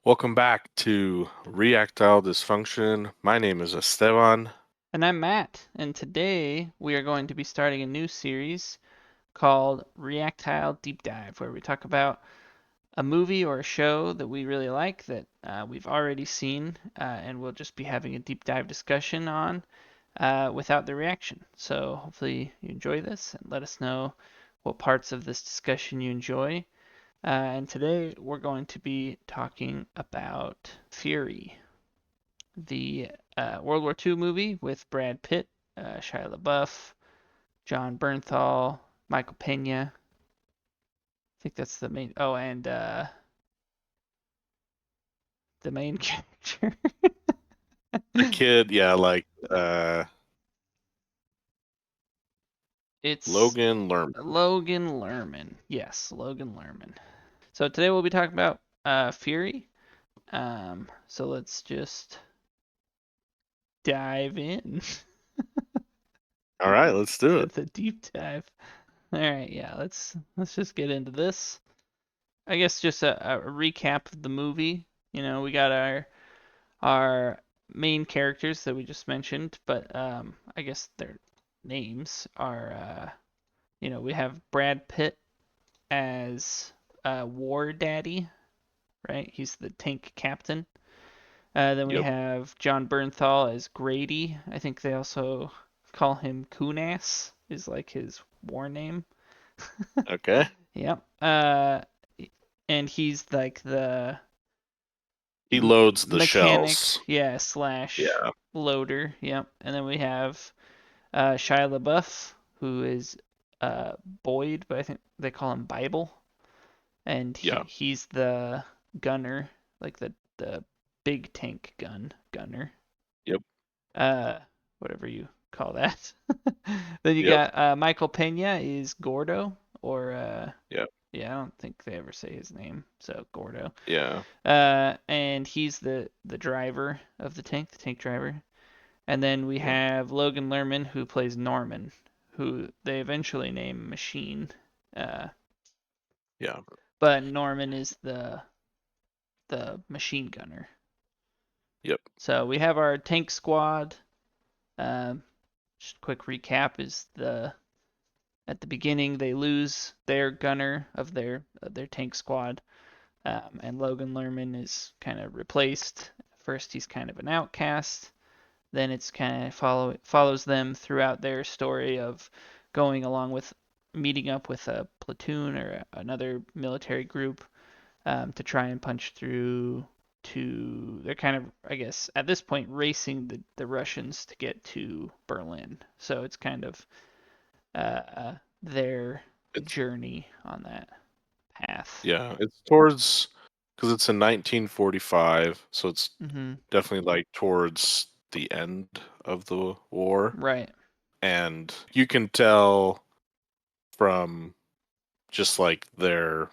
Welcome back to Reactile Dysfunction. My name is Esteban. And I'm Matt, and today we are going to be starting a new series called Reactile Deep Dive, where we talk about a movie or a show that we really like that we've already seen, and we'll just be having a deep dive discussion on without the reaction. So hopefully you enjoy this and let us know what parts of this discussion you enjoy. And today we're going to be talking about Fury, the World War II movie with Brad Pitt, Shia LaBeouf, John Bernthal, Michael Pena. I think that's the main. Oh, and the main character. The kid, It's Logan Lerman. Logan Lerman. Yes, Logan Lerman. So today we'll be talking about Fury. So let's just dive in All right, let's do it. with a deep dive. All right, yeah, let's just get into this. I guess just a recap of the movie. We got our main characters that we just mentioned, but I guess their names are we have Brad Pitt as War Daddy, right? He's the tank captain. Then we Yep. have John Bernthal as Grady. I think they also call him Kunas, is like his war name. Okay. Yep. And he's like the He loads the mechanic, shells. yeah, slash Yeah. loader. Yep. And then we have Shia LaBeouf, who is Boyd, but I think they call him Bible, and Yeah. he's the gunner, like the big tank gunner, Yep. uh, whatever you call that. Then you Yep. got Michael Pena is Gordo, or Yep. yeah, I don't think they ever say his name, so Gordo. Yeah. And he's the driver of the tank driver. And then we Yep. have Logan Lerman, who plays Norman, who they eventually name Machine. Uh, Yeah. but Norman is the machine gunner. Yep. So we have our tank squad. Um, just a quick recap is the at the beginning they lose their gunner of their tank squad, and Logan Lerman is kind of replaced. First he's kind of an outcast. Then it's kind of follows them throughout their story of going along with meeting up with a platoon or another military group, to try and punch through to they're kind of, I guess at this point, racing the Russians to get to Berlin. So it's kind of their It's journey on that path. yeah. It's towards because it's in 1945, so it's Mhm. definitely like towards the end of the war, Right. and you can tell from just like their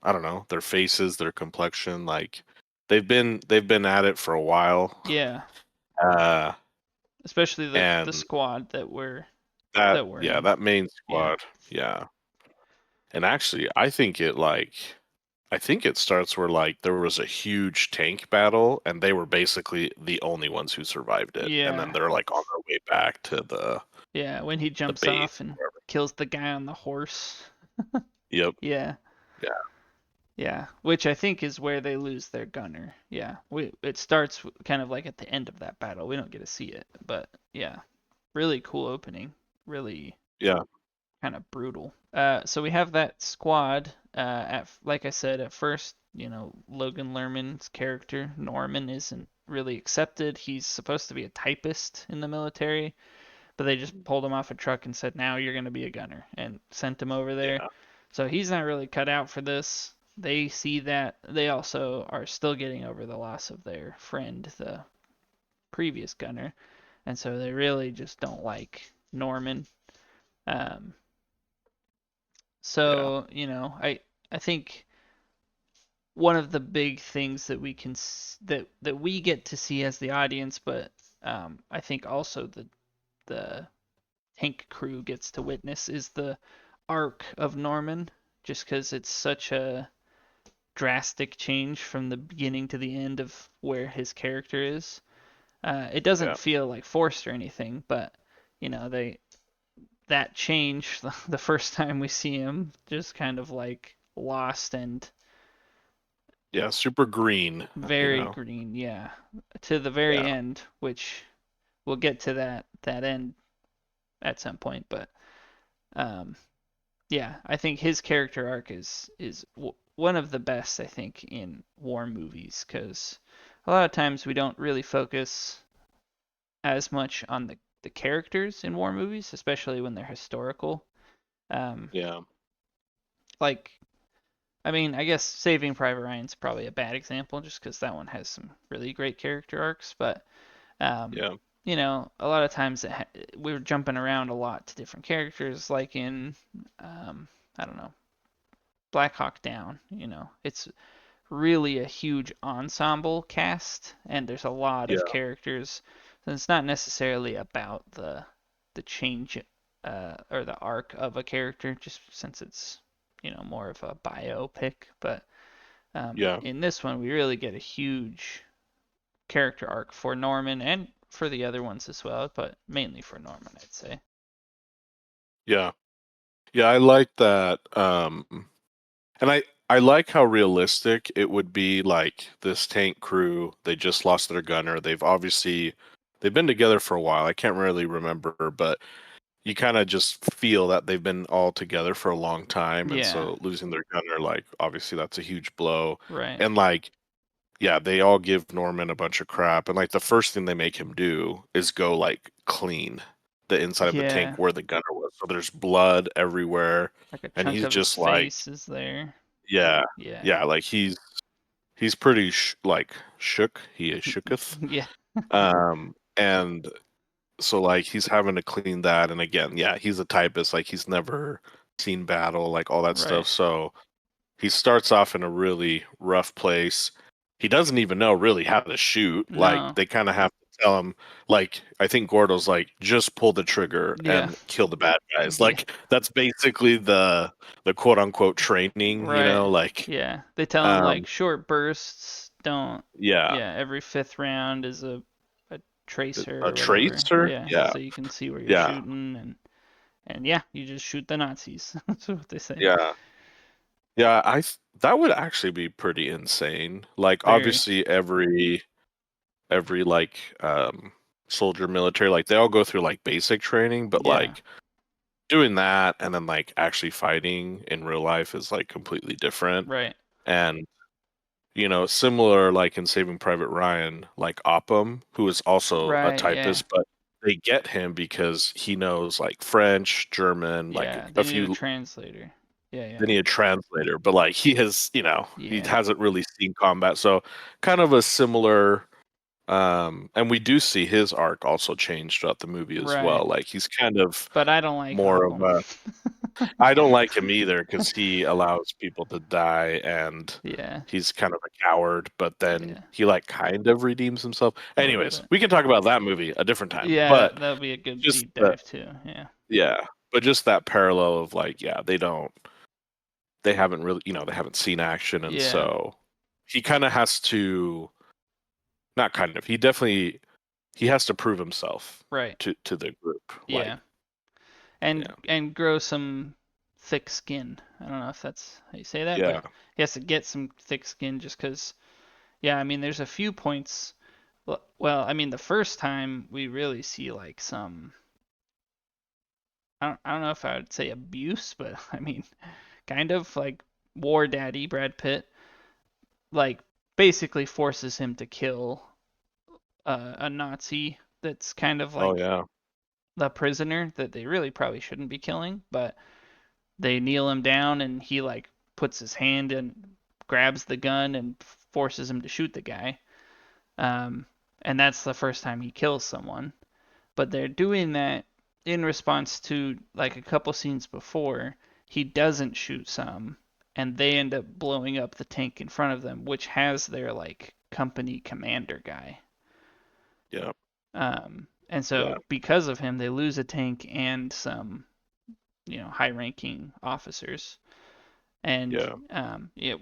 I don't know, their faces, their complexion, like they've been at it for a while. Yeah. Uh Especially the and squad that that we're yeah, in. that main Yeah. squad, yeah. And actually I think it starts where like there was a huge tank battle and they were basically the only ones who survived it. And then Yeah. they're like on their way back to Yeah, when he the jumps base off and or whatever. kills the guy on the horse. Yep. Yeah. Yeah. Yeah, which I think is where they lose their gunner. Yeah, it starts kind of like at the end of that battle. We don't get to see it, but yeah, really cool opening. Really Yeah. kind of brutal. So we have that squad. At like I said at first, Logan Lerman's character Norman isn't really accepted. He's supposed to be a typist in the military, but they just pulled him off a truck and said, "Now you're going to be a gunner," and sent him over there. Yeah. So he's not really cut out for this. They see that they also are still getting over the loss of their friend, the previous gunner, and so they really just don't like Norman. Um, Yeah. so I think one of the big things that that we get to see as the audience, but I think also the tank crew gets to witness is the arc of Norman, just because it's such a drastic change from the beginning to the end of where his character is. It doesn't Yeah. feel like forced or anything, but they that change the first time we see him just kind of like lost and Yeah. Super green. You very know. green, yeah, to the very Yeah. end, which we'll get to that end at some point, but um, yeah, I think his character arc is one of the best I think in war movies because a lot of times we don't really focus as much on the characters in war movies, especially when they're historical. Um, Yeah. like I mean, I guess Saving Private Ryan's probably a bad example just because that one has some really great character arcs, but um, Yeah. a lot of times we were jumping around a lot to different characters, like in I don't know, Black Hawk Down. It's really a huge ensemble cast, and there's a lot of Yeah. characters. So it's not necessarily about the change or the arc of a character, just since it's more of a biopic. But Yeah. in this one, we really get a huge character arc for Norman and for the other ones as well, but mainly for Norman, I'd say. Yeah. Yeah. I like that. And I like how realistic it would be. Like this tank crew, they just lost their gunner. They've been together for a while. I can't really remember, but you kind of just feel that they've been all together for a long time, and Yeah, so losing their gunner, like obviously that's a huge blow. right. And like, yeah, they all give Norman a bunch of crap, and like the first thing they make him do is go like clean the inside of the tank Yeah, where the gunner was. So there's blood everywhere, like a and chunk he's of his just like, face is there. yeah, Yeah. yeah, like he's pretty like shook. He is shooketh. Yeah, And so like he's having to clean that, and again, yeah, he's a typist, like he's never seen battle, like all that right. stuff. So he starts off in a really rough place. He doesn't even know really how to shoot. Like No. they kind of have to tell him, like I think Gordo's like, just pull the trigger Yeah. and kill the bad guys. Yeah. Like that's basically the quote unquote training, Right. like Yeah. They tell him like um short bursts don't. yeah, Yeah, every fifth round is a tracer a or whatever. tracer. Yeah, Yeah. so you can see where you're Yeah. shooting and yeah, you just shoot the Nazis. That's what they say. Yeah. Yeah, that would actually be pretty insane. Like Very. obviously every like soldier military, like they all go through like basic training, but Yeah. like doing that and then like actually fighting in real life is like completely different. Right. And similar like in Saving Private Ryan, like Oppum, who is also a Right. Yeah. typist, but they get him because he knows like French, German, like Yeah. a They need a few. translator. Yeah. They Yeah. need a translator, but like he Yeah. hasn't really seen combat, so kind of a similar. And we do see his arc also change throughout the movie as Right. well. Like he's kind of But I don't like more of Oppum. a. I don't like him either because he allows people to die, and Yeah. he's kind of a coward. But then Yeah. he like kind of redeems himself. A little Anyways, bit. we can talk about that movie a different time. Yeah, But that'll be a good just deep the dive too. Yeah. yeah, but just that parallel of like yeah, they haven't really, they haven't seen action, and Yeah. so he kind of has to, not kind of, he has to prove himself Right. to the group. Like, Yeah. And yeah, and grow some thick skin. I don't know if that's how you say that, yeah, but he has to get some thick skin just because. Yeah, I mean, there's a few points. Well, I mean, the first time we really see like some. I don't know if I would say abuse, but I mean, kind of like War Daddy Brad Pitt, like basically forces him to kill a Nazi that's kind of oh like yeah, the prisoner that they really probably shouldn't be killing, but they kneel him down and he like puts his hand and grabs the gun and forces him to shoot the guy. Um, and that's the first time he kills someone. But they're doing that in response to like a couple scenes before he doesn't shoot some and they end up blowing up the tank in front of them, which has their like company commander guy. yeah, And yeah, so because of him, they lose a tank and some, high-ranking officers. And yeah, yeah,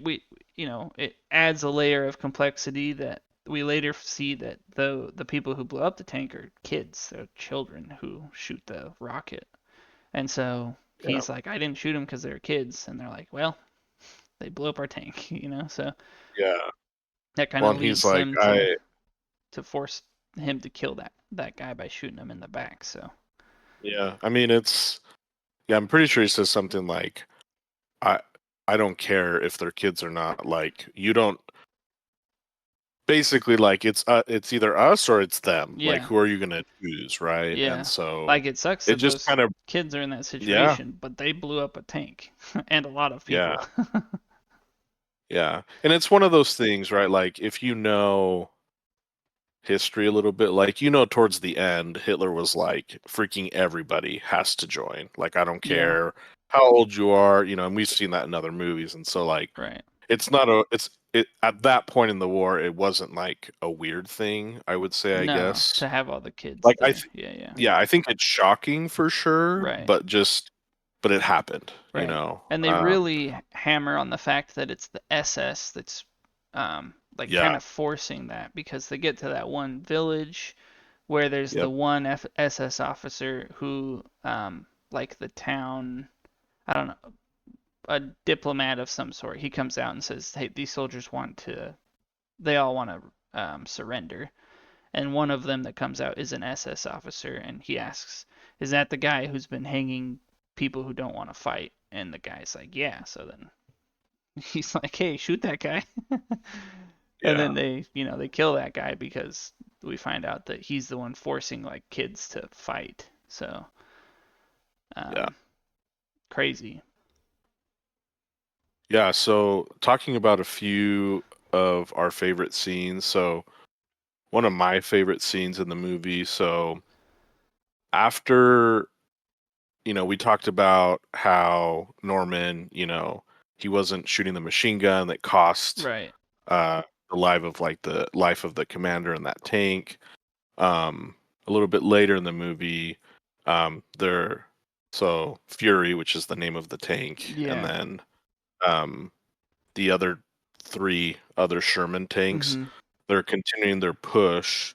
it adds a layer of complexity that we later see that the people who blew up the tank are kids, they're children who shoot the rocket. And so Yeah. he's like, I didn't shoot them because they're kids, and they're like, well, they blew up our tank, So Yeah. that kind Well, of and he's leads like, them to I force him to kill that guy by shooting him in the back. So yeah. I mean, yeah. I'm pretty sure he says something like, I I don't care if they're kids or not. Like you don't. Basically, like it's either us or it's them. Like yeah, who are you gonna choose, right? And yeah, so like it sucks it that just those kind of kids are in that yeah, situation, but they blew up a tank and a lot of yeah, people. yeah. And it's one of those things, right? Like if you know history a little bit, like towards the end, Hitler was like freaking everybody has to join. Like I don't Yeah, care how old you are, and we've seen that in other movies. And so like right. it's not a it's it at that point in the war, it wasn't like a weird thing, I would say, I No, guess. to have all the kids Like there. Yeah, yeah. yeah, I think it's shocking for sure, Right. but it happened, you Right. know. And they really hammer on the fact that it's the SS that's like Yeah, kind of forcing that because they get to that one village where there's the yep, one SS officer who like the town, I don't know, a diplomat of some sort. He comes out and says, "Hey, these soldiers they all want to surrender." And one of them that comes out is an SS officer, and he asks, "Is that the guy who's been hanging people who don't want to fight?" And the guy's like, "Yeah." So then he's like, "Hey, shoot that guy." And yeah, then they kill that guy because we find out that he's the one forcing like kids to fight. So yeah. um, crazy. Yeah, so talking about a few of our favorite scenes. So one of my favorite scenes in the movie, so after, we talked about how Norman, he wasn't shooting the machine gun that cost Right. uh the life of the commander in that tank. Um, a little bit later in the movie, they're so Fury, which is the name of the tank, and Yeah. then um, the other three other Sherman tanks, Mhm. they're continuing their push,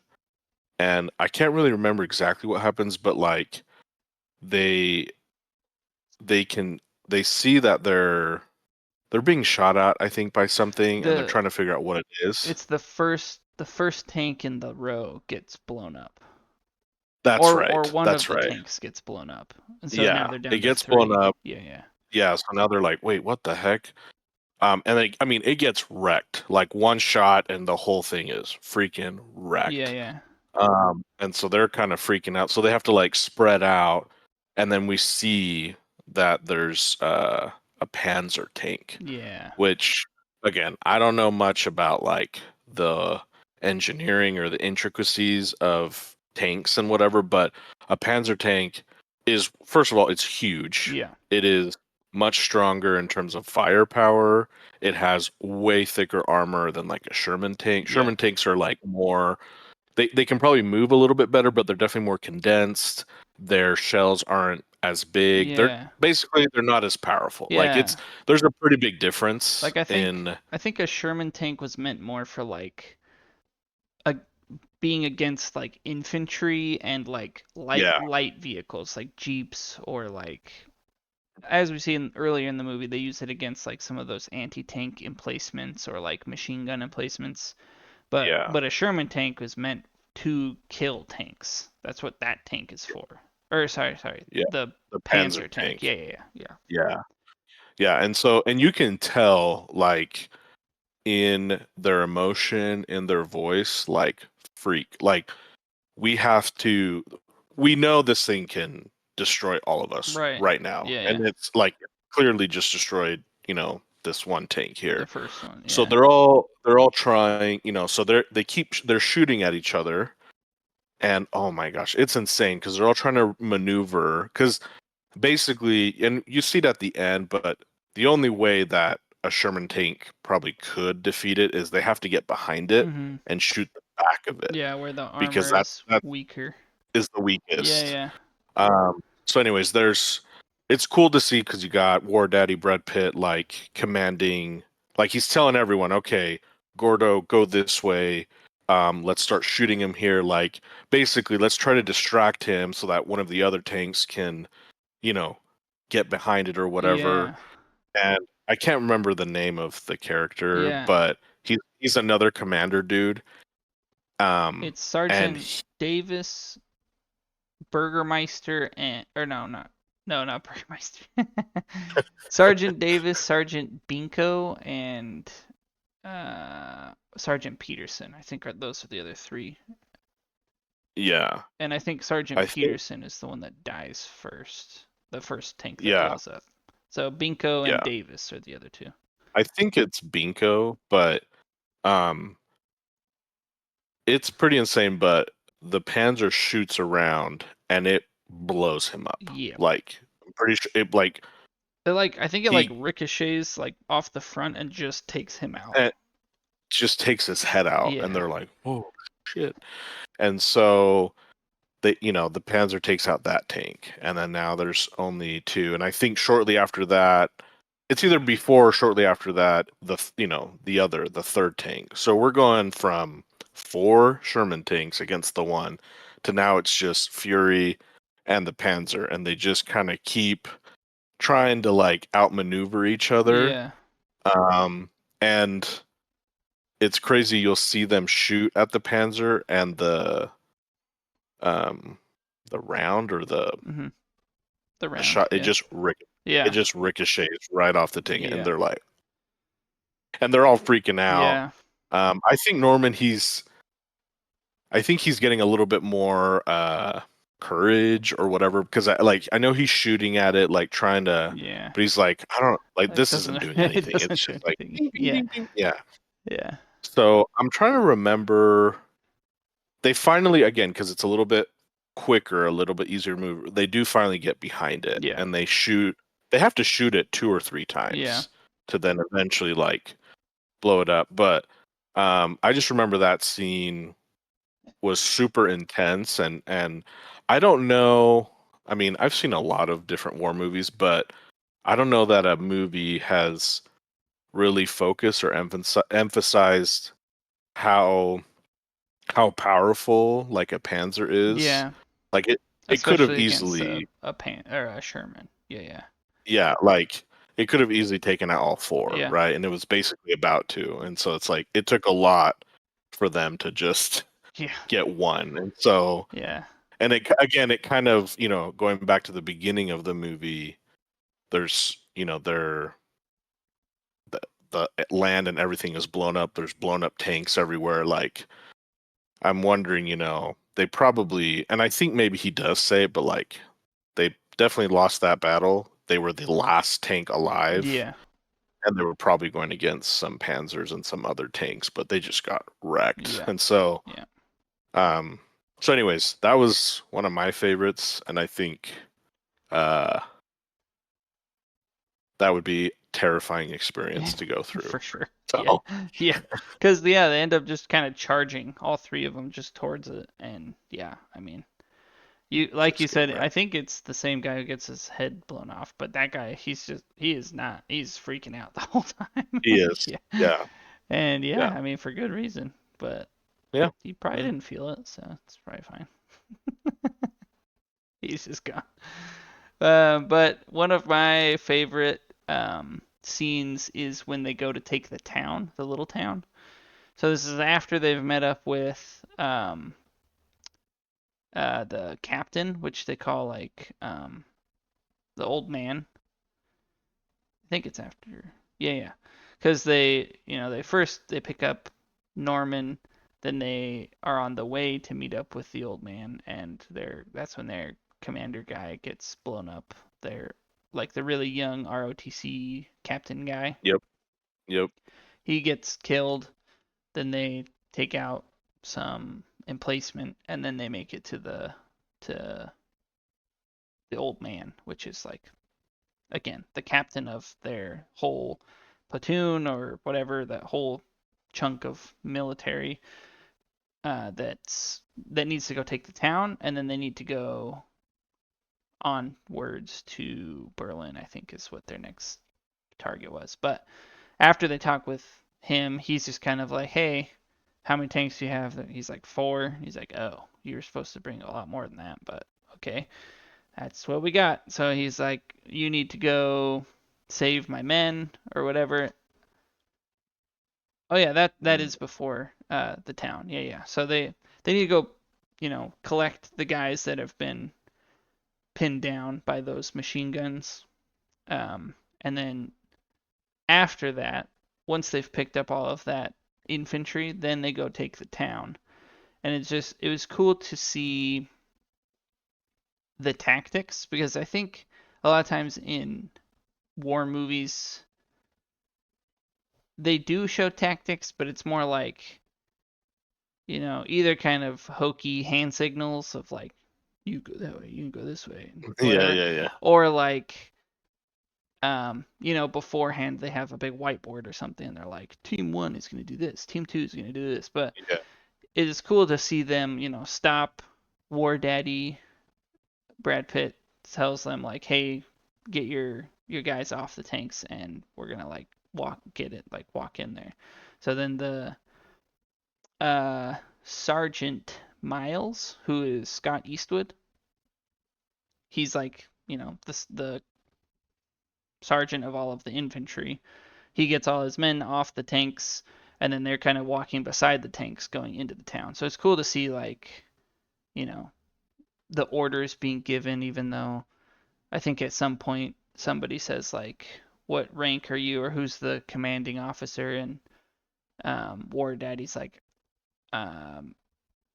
and I can't really remember exactly what happens, but like they they can they see that they're being shot at, I think, by something, and they're The trying to figure out what it is. it's the first tank in the row gets blown up. That's Or right. one of That's the right. tanks gets blown up. And so now Yeah, they're it down to gets blown 3. up. Yeah, yeah. Yeah, so now they're like, wait, what the heck? And I mean, it gets wrecked. Like one shot, and the whole thing is freaking Yeah, wrecked. yeah. And so they're kind of freaking out. So they have to like spread out, and then we see that there's a Panzer tank, Yeah. which again, I don't know much about like the engineering or the intricacies of tanks and whatever, but a Panzer tank is, first of all, it's huge. Yeah. It is much stronger in terms of firepower. It has way thicker armor than like a Sherman tank. Yeah. Sherman tanks are like more, they can probably move a little bit better, but they're definitely more condensed. Their shells aren't as big. Yeah. They're not as powerful. Like Yeah. there's a pretty big difference Like in I think a Sherman tank was meant more for like a being against like infantry and like yeah, light vehicles like jeeps or like as we see earlier in the movie they use it against like some of those anti-tank emplacements or like machine gun emplacements. But yeah, a Sherman tank was meant to kill tanks. That's what that tank is for. Or sorry, yeah. the The Panzer Panzer tank. tank. Yeah. Yeah, yeah, and you can tell like in their emotion, in their voice, like freak, like we have to we know this thing can destroy all of us Right. right now, Yeah, yeah. and it's like clearly just destroyed this one tank The here. first one. So Yeah. they're all trying, so they're shooting at each other, and oh my gosh, it's insane because they're all trying to maneuver, because basically, and you see it at the end, but the only way that a Sherman tank probably could defeat it is they have to get behind it Mhm. and shoot the back of it, Yeah, where the because armor is that weaker. is the Yeah, weakest. yeah. So anyways, it's cool to see because you got War Daddy Brad Pitt like commanding Like he's telling everyone, okay, Gordo, go this way. Let's start shooting him here. Like basically, let's try to distract him so that one of the other tanks can, you know, get behind it or whatever. Yeah. And I can't remember the name of the character, Yeah. but he's another commander dude. It's And Sergeant Davis, Burgermeister, and or no, not Burgermeister. Sergeant Davis, Sergeant Binko, and Sergeant Peterson. I think those are the other three. yeah, And I think Sergeant I think Peterson is the one that dies first, the first tank that yeah, blows up. So Binko and yeah. Davis are the other two. I think it's Binko, but um, it's pretty insane. But the Panzer shoots around and it blows him up. Yeah. Like I'm pretty sure it like I think it like he ricochets like off the front and just takes him out. eh, just takes his head out, and Yeah. they're like, "Oh shit!" And so the Panzer takes out that tank, and then now there's only two. And I think shortly after that, it's either before or shortly after that, the third tank. So we're going from four Sherman tanks against the one to now it's just Fury and the Panzer, and they just kind of keep trying to like outmaneuver each other. Yeah. Um, and it's crazy. You'll see them shoot at the Panzer, and um the round or Mm-hmm. The the round. shot Yeah. it Yeah. just ricochets right off the thing, and Yeah. they're all freaking out. Yeah. I think Norman I think he's getting a little bit more courage or whatever, because I know he's shooting at it like trying to, Yeah. but he's like, I don't like, It this doesn't isn't doing it anything. doesn't It's do just like anything. ding, ding, Yeah. ding, ding. Yeah. Yeah. So I'm trying to remember. They finally, again, because it's a little bit quicker, a little bit easier to move. They do finally get behind it, Yeah. and they shoot. They have to shoot it two or three Yeah. times to then eventually like blow it up. But I just remember that scene was super intense, and I don't know. I mean, I've seen a lot of different war movies, but I don't know that a movie has really focused or emphasized how powerful like a Panzer is. Yeah. Like it could have Especially against easily, a pan or a Sherman. Yeah. Yeah. yeah, like it could have easily taken out all four, Yeah. right? And it was basically about to. And so it's like it took a lot for them to just Yeah. get one. And so Yeah. and it again it kind of, going back to the beginning of the movie, there's, the land and everything is blown up. There's blown up tanks everywhere. Like I'm wondering, they probably, and I think maybe he does say it, but like they definitely lost that battle. They were the last tank alive, Yeah. and they were probably going against some Panzers and some other tanks, but they just got wrecked. Yeah. And so, Yeah. um, so anyways, that was one of my favorites, and I think uh, that would be terrifying experience Yeah. to go through. For sure. Yeah. So, Yeah. Because they end up just kind of charging all three of them just towards it, and yeah, I mean, like you just get said, I wrecked. think it's the same guy who gets his head blown off, but that guy, he is not, he's freaking out the whole time. He is, Yeah. yeah, And yeah, yeah, I mean, for good reason, but yeah, he probably yeah. didn't feel it, so it's probably fine. He's just gone. But one of my favorite scenes is when they go to take the town, the little town. So this is after they've met up with the captain, which they call like the old man. I think it's after. Yeah, yeah. Because they pick up Norman, then they are on the way to meet up with the old man, and that's when their commander guy gets blown up. They're like the really young ROTC captain guy. Yep, yep, He gets killed. Then they take out some emplacement, and then they make it to the old man, which is like again the captain of their whole platoon or whatever, that whole chunk of military that needs to go take the town, and then they need to go onwards to Berlin. I think is what their next target was. But after they talk with him, he's just kind of like, hey, how many tanks do you have? He's like, 4. He's like, oh, you were supposed to bring a lot more than that, but okay, that's what we got. So he's like, you need to go save my men or whatever. Oh yeah, that Mm. is before the town. Yeah, yeah. So they need to go, collect the guys that have been pinned down by those machine guns. And then after that, once they've picked up all of that infantry, then they go take the town. And it was cool to see the tactics because I think a lot of times in war movies they do show tactics, but it's more like, either kind of hokey hand signals of like, you go that way, you can go this way, or Yeah, whatever, yeah, yeah, or like, beforehand they have a big whiteboard or something, and they're like, Team One is going to do this, Team Two is going to do this, but yeah. it is cool to see them, stop. War Daddy Brad Pitt tells them like, hey, get your guys off the tanks, and we're gonna like walk in there. So then the Sergeant Miles, who is Scott Eastwood, he's like, the sergeant of all of the infantry. He gets all his men off the tanks, and then they're kind of walking beside the tanks going into the town. So it's cool to see like, you know, the orders being given, even though I think at some point somebody says like, what rank are you, or who's the commanding officer, and War Daddy's like, um,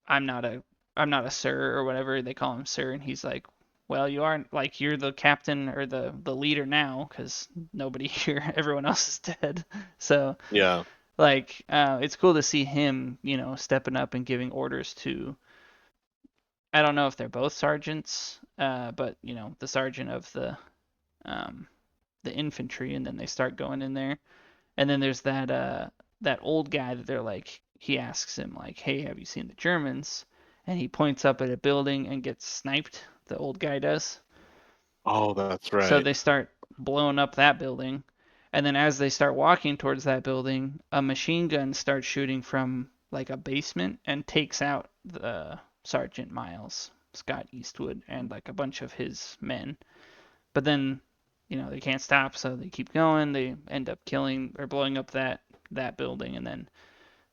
I'm not a I'm not a sir or whatever they call him, sir, and he's like, well, you aren't, like, you're the captain or the leader now because nobody here, everyone else is dead. So Yeah. like, it's cool to see him, stepping up and giving orders to. I don't know if they're both sergeants, but the sergeant of um, the infantry, and then they start going in there. And then there's that old guy that they're like, he asks him like, hey, have you seen the Germans? And he points up at a building and gets sniped. The old guy does. Oh, that's So right. they start blowing up that building. And then as they start walking towards that building, a machine gun starts shooting from like a basement and takes out the Sergeant Miles, Scott Eastwood, and like a bunch of his men. But then, they can't stop, so they keep going. They end up killing or blowing up that building, and then,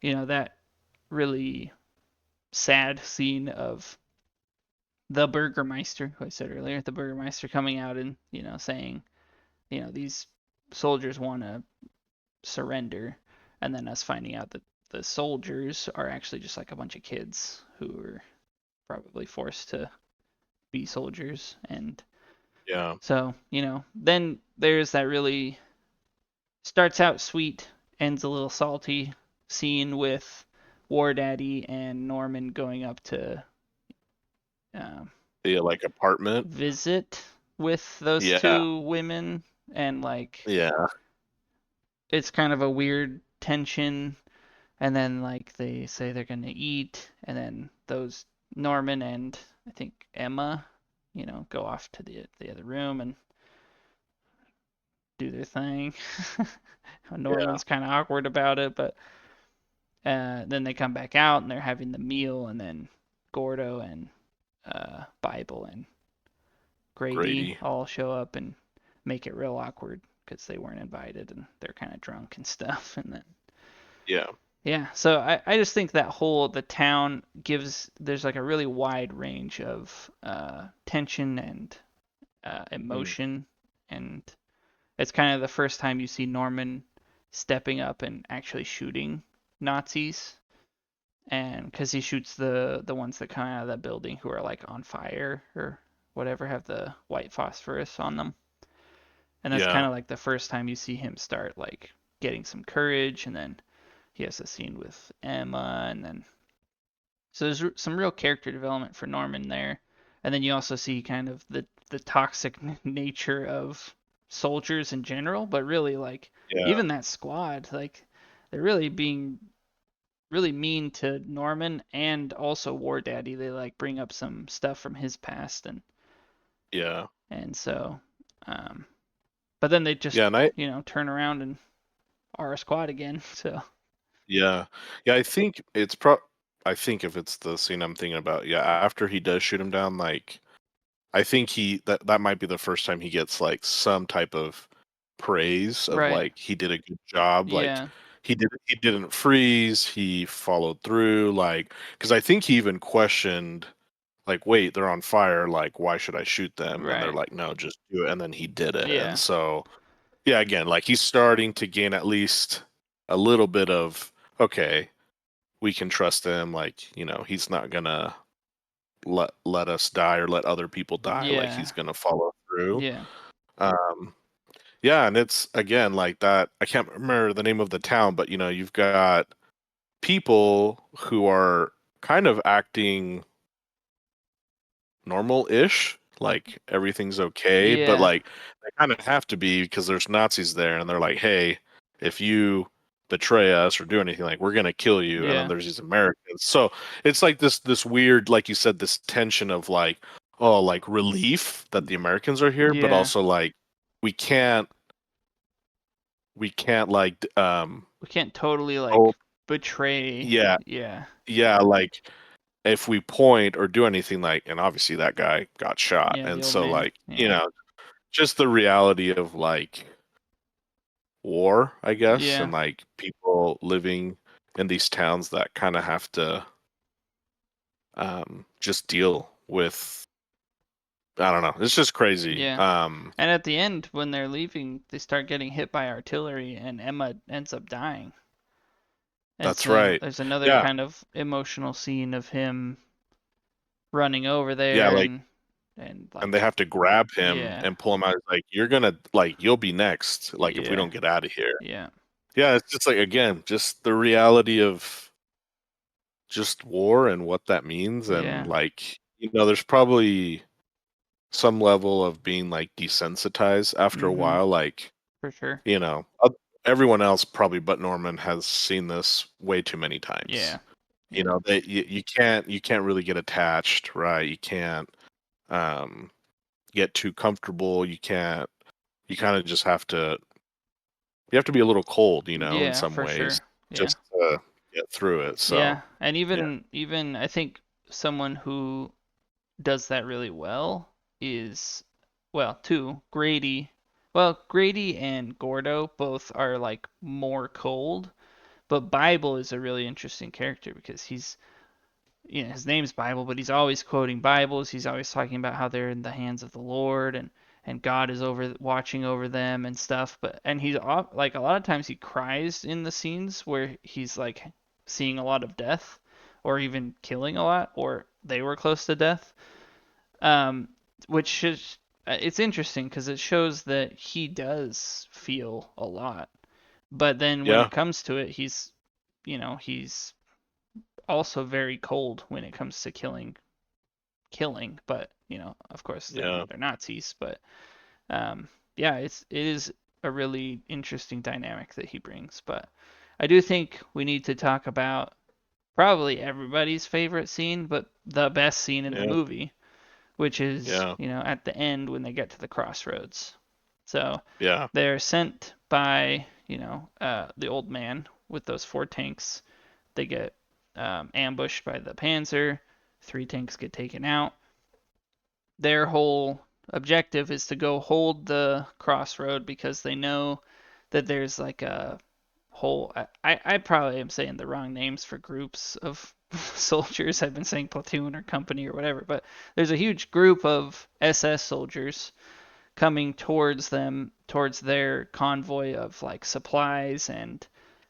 that really sad scene of the Burgermeister, who I said earlier, the Burgermeister coming out and, saying, these soldiers want to surrender, and then us finding out that the soldiers are actually just like a bunch of kids who were probably forced to be soldiers. And Yeah. so, then there's that really starts out sweet, ends a little salty scene with War Daddy and Norman going up to um, The like apartment. visit with those Yeah. two women, and like Yeah. it's kind of a weird tension. And then like they say they're gonna eat, and then those Norman and I think Emma, go off to the other room and do their thing. Yeah. Norman's kind of awkward about it, but then they come back out and they're having the meal, and then Gordo and Bible and Grady Grady. all show up and make it real awkward because they weren't invited and they're kind of drunk and stuff. And then Yeah. yeah, so I just think that the town there's like a really wide range of tension and Mm. emotion, and it's kind of the first time you see Norman stepping up and actually shooting Nazis, and because he shoots the ones that come out of that building who are like on fire or whatever, have the white phosphorus on them, and that's kind Yeah. of like the first time you see him start like getting some courage. And then he has a scene with Emma, and then so there's some real character development for Norman there. And then you also see kind of the toxic nature of soldiers in general, but really like Yeah. even that squad, like they're really being really mean to Norman and also War Daddy. They like bring up some stuff from his past, Yeah. and so um but then they just, Yeah. And I turn around and our squad again. So Yeah. Yeah, I think if it's the scene I'm thinking about, yeah, after he does shoot him down, like I think that might be the first time he gets like some type of praise of right, like he did a good job, like yeah, he didn't freeze, he followed through, like because I think he even questioned like, wait, they're on fire, like why should I shoot them? And they're right, like, no, just do it, and then he did it, and yeah, so yeah, again, like he's starting to gain at least a little bit of okay, we can trust him, like he's not gonna let us die or let other people die, like yeah, he's gonna follow through. yeah, um yeah, and it's again like that, I can't remember the name of the town, but you've got people who are kind of acting normal-ish, like everything's okay, but yeah, like they kind of have to be because there's Nazis there, and they're like, "Hey, if you betray us or do anything, like we're gonna kill you." And then yeah, there's these Americans, so it's like this weird, like you said, this tension of like, oh, like relief that the Americans are here, but yeah. also like we can't like We can't totally oh like betray. yeah, Yeah, yeah, like if we point or do anything, like, and obviously that guy got shot, yeah, the and old so man. like Yeah, just the reality of like war, I guess, yeah, and like people living in these towns that kind of have to just deal with, I don't know. It's just crazy. yeah. And at the end, when they're leaving, they start getting hit by artillery, and Emma ends up dying. And That's so right. there's another Yeah. kind of emotional scene of him running over Yeah, there like, and and they like have to grab him yeah, and pull him out. It's like you're gonna like you'll be next, like if we yeah, don't get out of here. yeah, Yeah, it's just like again, just the reality of just war and what that means, and yeah, like there's probably some level of being like desensitized after a mhm, while, like for sure. you know oth- everyone else probably but Norman has seen this way too many times. Yeah, yeah, You can't really get attached, right? You can't um get too comfortable. You can't, you kind of just have to, you have to be a little cold, in yeah, some for ways, sure. Yeah, just to get through it. So yeah, and yeah. even I think someone who does that really well is, well, two, Grady. Well, Grady and Gordo both are like more cold, but Bible is a really interesting character because he's, his name's Bible, but he's always quoting Bibles. He's always talking about how they're in the hands of the Lord, and God is over watching over them and stuff. But and he's like a lot of times he cries in the scenes where he's like seeing a lot of death, or even killing a lot, or they were close to death. Um, which is, it's interesting because it shows that he does feel a lot. But then when Yeah. it comes to it, he's also very cold when it comes to killing, but of course Yeah. they're Nazis, but um yeah, it is a really interesting dynamic that he brings. But I do think we need to talk about probably everybody's favorite scene, but the best scene in the Yeah. movie, which is, Yeah. at the end when they get to the crossroads. So Yeah. they're sent by, the old man with those four tanks. They get ambushed by the Panzer. Three tanks get taken out. Their whole objective is to go hold the crossroad because they know that there's like a whole. I probably am saying the wrong names for groups of soldiers. I've been saying platoon or company or whatever, but there's a huge group of SS soldiers coming towards them, towards their convoy of like supplies and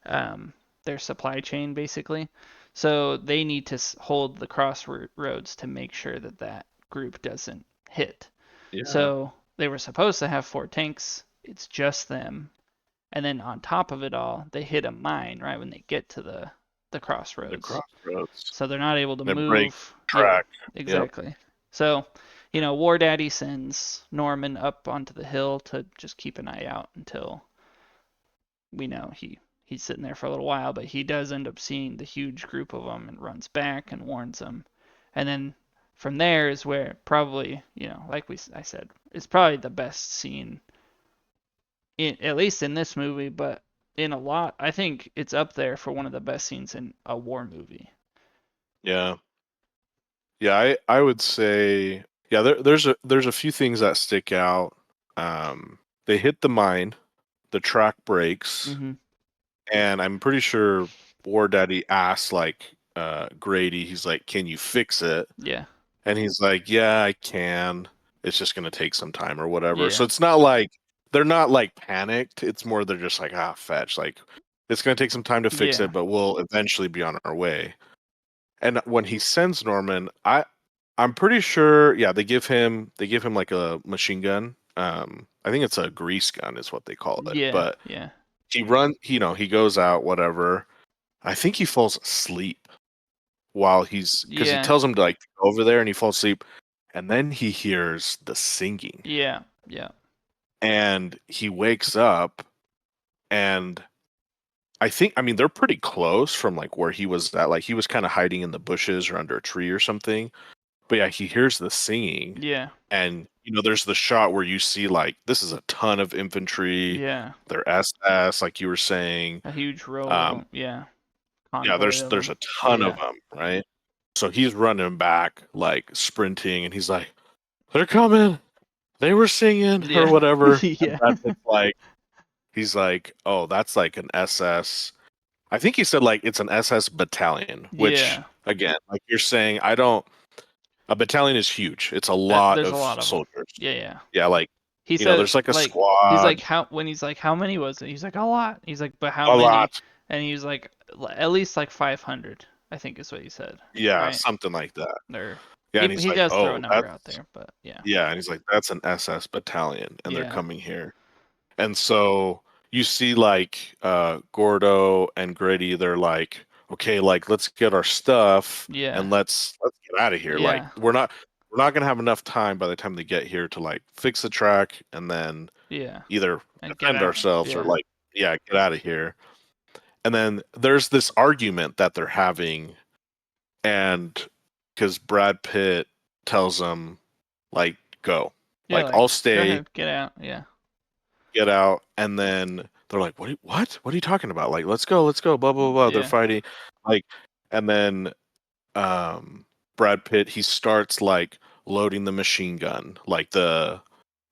um, their supply chain basically. So they need to hold the crossroads to make sure that that group doesn't hit. Yeah. So they were supposed to have four tanks. It's just them. And then on top of it all, they hit a mine right when they get to the The crossroads. crossroads. So they're not able to They break move. Yeah, track. Yep. exactly. So, War Daddy sends Norman up onto the hill to just keep an eye out until we know he's sitting there for a little while, but he does end up seeing the huge group of them and runs back and warns them. And then from there is where probably, like I said, it's probably the best scene at least in this movie, but in a lot. I think it's up there for one of the best scenes in a war movie. Yeah. Yeah, I would say yeah, there's a few things that stick out. They hit the mine, the track breaks, Mm-hmm. and I'm pretty sure War Daddy asked like Grady, he's like, "Can you fix it?" Yeah. And he's like, "Yeah, I can. It's just gonna take some time or whatever." So Yeah. it's not like they're not like panicked. It's more they're just like, ah, fetch. Like it's gonna take some time to fix Yeah. it, but we'll eventually be on our way. And when he sends Norman, I'm pretty sure, yeah, they give him like a machine gun. I think it's a grease gun is what they call it. Yeah. But Yeah. he goes out, whatever. I think he falls asleep while because he Yeah. tells him to like go over there and he falls asleep. And then he hears the singing Yeah. Yeah. and he wakes up and I mean, they're pretty close from like where he was at. Like he was kind of hiding in the bushes or under a tree or something. But yeah, he hears the singing, Yeah. and there's the shot where you see like this is a ton of infantry. Yeah. They're SS, like you were saying. A huge Um, row. Yeah. yeah, Convoy there's of there's them. a ton of Yeah. them, right? So he's running back, like sprinting, and he's like, "They're coming! They were singing or Yeah. whatever." And Yeah. Brad Pitt's like, he's like, "Oh, that's like an SS." I think he said like it's an SS battalion, which Yeah. again, like you're saying, I don't. A battalion is huge. It's a lot There's a of lot of them. soldiers. Yeah. Yeah. Yeah, like He said there's like a like he's squad, like how when he's like how many was it? He's like a lot. He's like but how a many? lot. And he was like at least like 500. I think is what he said. Yeah, Right? something like that. Or Yeah, and he's he like, does throw a "Oh, number out that's there, but yeah. yeah," and he's like, "That's an SS battalion, and they're Yeah. coming here." And so you see like Gordo and Gritty, they're like, "Okay, like let's get our stuff Yeah. and let's get out of here. Like Yeah. we're not gonna have enough time by the time they get here to like fix the track and then Yeah. either And get defend out. ourselves or Yeah. like yeah, get out of here." And then there's this argument that they're having, and because Brad Pitt tells them, like, go, Yeah, like, like I'll go stay, ahead, get out. Yeah. get out, and then they're like, what are you talking about? Like, let's go, blah blah blah. They're Yeah. fighting, like, and then um, Brad Pitt he starts like loading the machine gun, like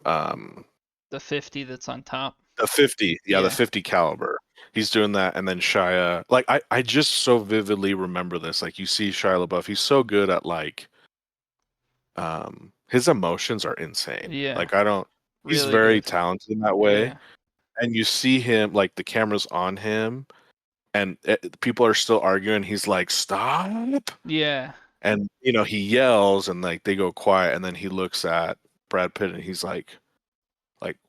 um The 50 that's on top. the 50, yeah, the Yeah. 50 caliber. He's doing that, and then Shia, like, I just so vividly remember this. Like, you see Shia LaBeouf, he's so good at like his emotions are insane. Yeah. Like I don't he's Really very good. talented in that way. Yeah. And you see him like the camera's on him and people are still arguing. He's like, "Stop." Yeah. And he yells and like they go quiet and then he looks at Brad Pitt and he's like,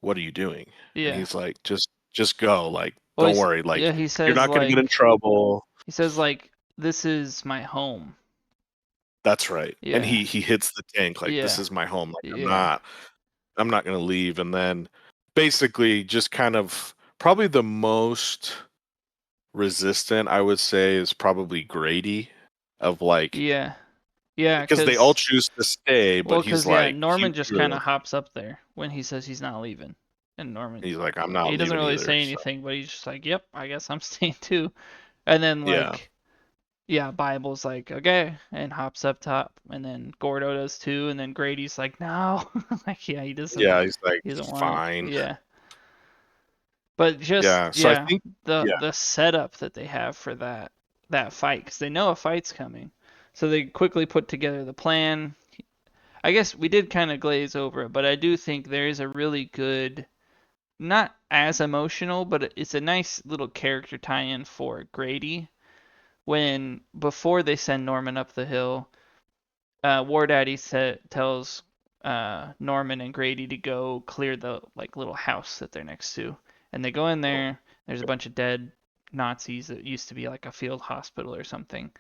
"What are you doing?" And Yeah. he's like, "Just go. Like Well, don't worry. yeah, Like you're not going to get in trouble." he says like this is my home. That's right. And Yeah. he hits the tank like, "This Yeah. is my home. Like Yeah. I'm not going to leave." And then basically just kind of probably the most resistant I would say is probably Grady of like Yeah. Yeah, because they all 'cause choose to stay, but well, he's 'cause yeah, like he Norman just kind really of hops up there when he says he's not leaving. And Norman he's like I'm he not doesn't leaving really either. say So anything, but he's just like, "Yep, I guess I'm staying too." And then yeah. like yeah, Bible's like, "Okay," and hops up top, and then Gordo does too, and then Grady's like, "No." Like yeah, Yeah, he's like he doesn't want it. fine. Yeah. But just Yeah. So I yeah, think yeah, the setup that they have for that fight, because they know a fight's coming, so they quickly put together the plan. I guess we did kind of glaze over it, but I do think there is a really good, not as emotional, but it's a nice little character tie-in for Grady when before they send Norman up the hill. War Daddy tells Norman and Grady to go clear the like little house that they're next to, and they go in there. There's a bunch of dead Nazis that used to be like a field hospital or something,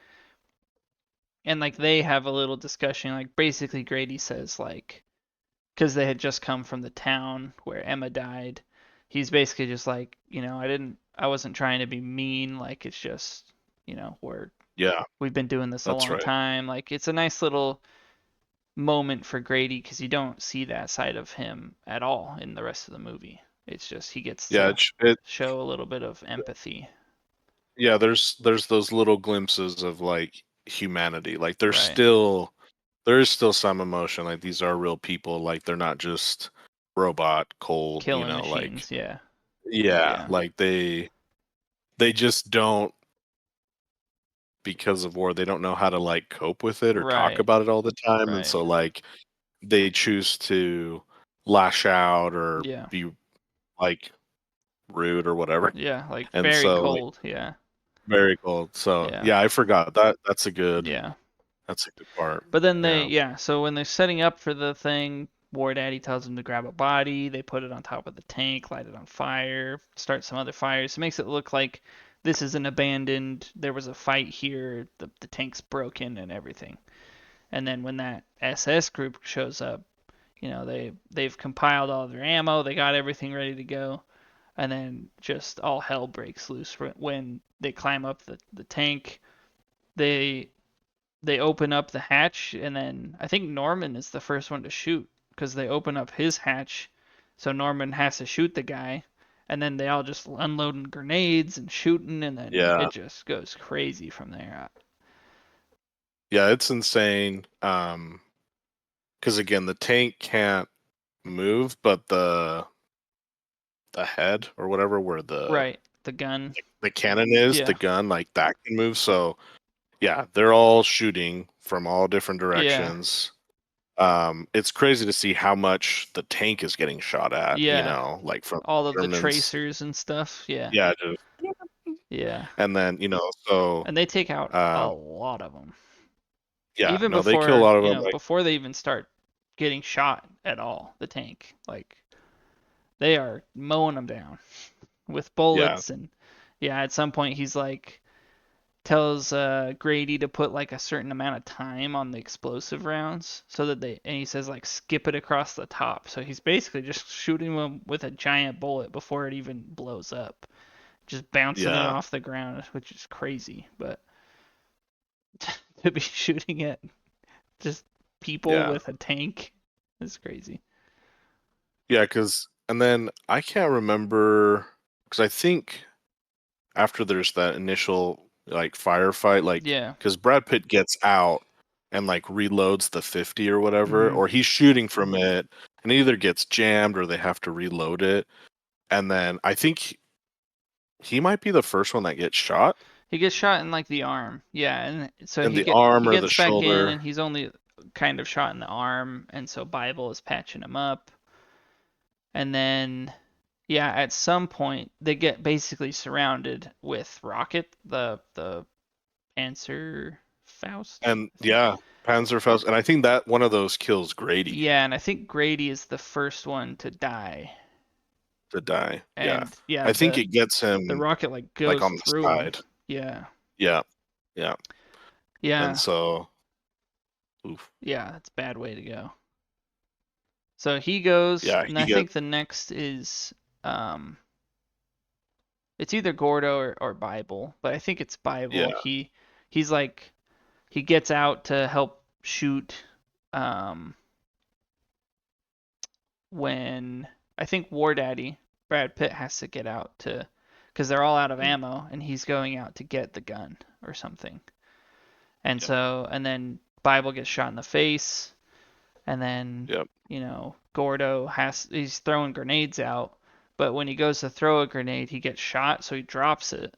and like they have a little discussion. Like basically, Grady says like, because they had just come from the town where Emma died, he's basically just like, I wasn't trying to be mean. Like it's just, yeah, we've been doing this a that's long right. time. Like it's a nice little moment for Grady because you don't see that side of him at all in the rest of the movie. It's just he gets Yeah, to it show a little bit of empathy. yeah, there's those little glimpses of like humanity. Like Right. there is still some emotion. Like these are real people. Like they're not just robot cold, Killing like machines, yeah. yeah, Yeah. like they just don't, because of war, they don't know how to like cope with it or talk Right. about it all the time, and Right. so like they choose to lash out or Yeah. be like rude or whatever. Yeah, like And very so like cold, yeah. very cold. So Yeah. yeah, I forgot that. Yeah. That's a good part. But then Yeah. so when they're setting up for the thing, War Daddy tells them to grab a body, they put it on top of the tank, light it on fire, start some other fires. It makes it look like this is an abandoned, there was a fight here, the tank's broken and everything. And then when that SS group shows up, they've compiled all their ammo, they got everything ready to go, and then just all hell breaks loose when they climb up the tank. They they open up the hatch, and then I think Norman is the first one to shoot because they open up his hatch, so Norman has to shoot the guy, and then they all just unloading grenades and shooting, and then Yeah. it just goes crazy from there. Yeah, it's insane. Because again, the tank can't move, but the head or whatever where Right, the gun. the cannon is, the Yeah, gun, like that can move. So yeah, they're all shooting from all different yeah, directions. It's crazy to see how much the tank is getting shot at, yeah. like from All of the Germans. tracers and stuff. Yeah, Yeah, just, yeah. and then, so And they take out a um lot of them. yeah, Even no, they kill a before, lot of them, like before they even start getting shot at all, the tank. Like they are mowing them down with yeah, bullets. And yeah, at some point he's like tells Grady to put like a certain amount of time on the explosive rounds so that and he says like skip it across the top. So he's basically just shooting them with a giant bullet before it even blows up, just bouncing it yeah, off the ground, which is crazy. But to be shooting at just people yeah. with a tank is crazy. Yeah, because and then I can't remember, because I think after there's that initial like firefight, like Yeah. because Brad Pitt gets out and like reloads the 50 or whatever, Mhm. or he's shooting from it and it either gets jammed or they have to reload it. And then I think he might be the first one that gets shot He gets shot in like the arm. Yeah, and so in the he arm or the gets back in shoulder. and he's only kind of shot in the arm, and so Bible is patching him up. And then yeah, at some point they get basically surrounded with Rocket, the answer Faust, And I think. yeah, Panzerfaust. And I think that one of those kills Grady Yeah, and I think Grady is the first one to die. to die. Yeah. And yeah, I think the it gets the him rocket like like goes on the through him. side. Yeah. Yeah. Yeah. And Yeah. so, oof. Yeah, that's a bad way to go. So he goes, Yeah, and he I gets, think the next is it's either Gordo or Bible, but I think it's Bible. yeah, He's like he gets out to help shoot um when I think War Daddy Brad Pitt has to get out to because they're all out of mm, ammo and he's going out to get the gun or something. And yeah, so and then Bible gets shot in the face and then yep. Gordo he's throwing grenades out, but when he goes to throw a grenade, he gets shot, so he drops it,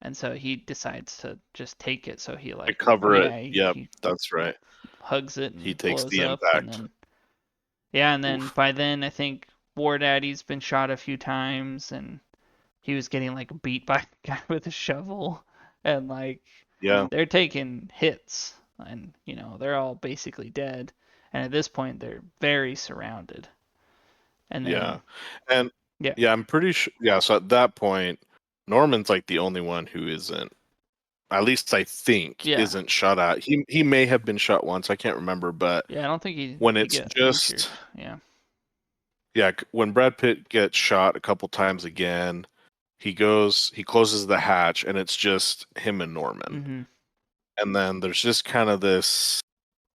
and so he decides to just take it. So he To like cover it. yeah he, Yep, he that's right. hugs it He and takes blows the up, and impact. then yeah, and then Oof. by then I think War Daddy's been shot a few times, and he was getting like beat by a guy with a shovel, and like Yeah, they're taking hits, and they're all basically dead, and at this point they're very surrounded. And then yeah, and yeah, yeah, I'm pretty sure. Yeah, so at that point, Norman's like the only one who isn't. At least I think yeah, isn't shot at. He may have been shot once. I can't remember, but yeah. I don't think he when he it's got injured. just Yeah. yeah, when Brad Pitt gets shot a couple times again, he closes the hatch, and it's just him and Norman. Mhm. And then there's just kind of this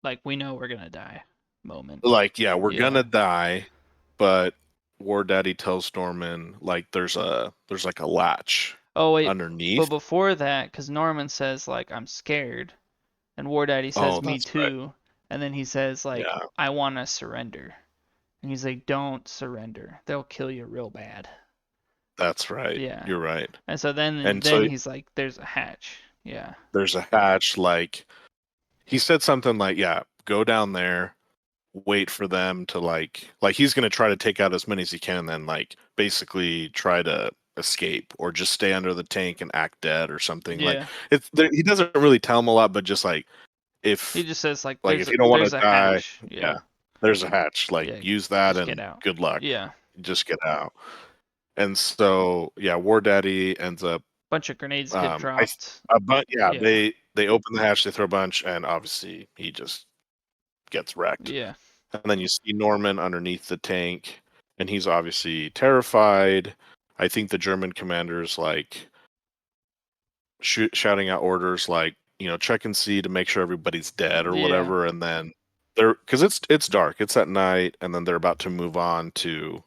Like we know we're gonna die moment. like, yeah, we're Yeah. gonna die, but War Daddy tells Norman like there's like a latch Oh wait, but underneath. before that, because Norman says like I'm scared, and War Daddy Oh, says me that's right. too, and then he says like Yeah, I want to surrender, and he's like don't surrender, they'll kill you real bad. that's right. Yeah, You're right. and so then And then so he's like there's a hatch. Yeah, there's a hatch. Like he said something like, "Yeah, go down there, wait for them to like he's gonna try to take out as many as he can, and then like basically try to escape or just stay under the tank and act dead or something." Like yeah. he doesn't really tell him a lot, but just He if just says like if you don't want to there's a die, hatch. yeah, Yeah, there's a hatch. Like yeah. use that Just get and out. good luck. Yeah, Just get out. And so yeah, War Daddy ends up bunch of grenades get I dropped. but yeah, Yeah, they open the hatch, they throw a bunch, and obviously he just gets wrecked. yeah, And then you see Norman underneath the tank, and he's obviously terrified. I think the German commander's like shouting out orders like, check and see to make sure everybody's dead or yeah. whatever. And then they're because it's dark, it's at night, and then they're about to move on to,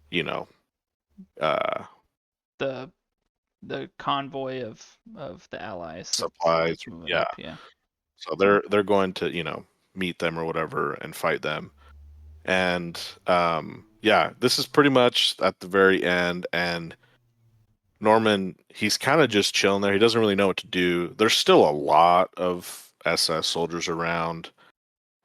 you know, uh, The the convoy of the Allies supplies. that's moving Yeah, up. Yeah, so they're going to meet them or whatever and fight them. And yeah, this is pretty much at the very end, and Norman, he's kind of just chilling there. He doesn't really know what to do. There's still a lot of SS soldiers around,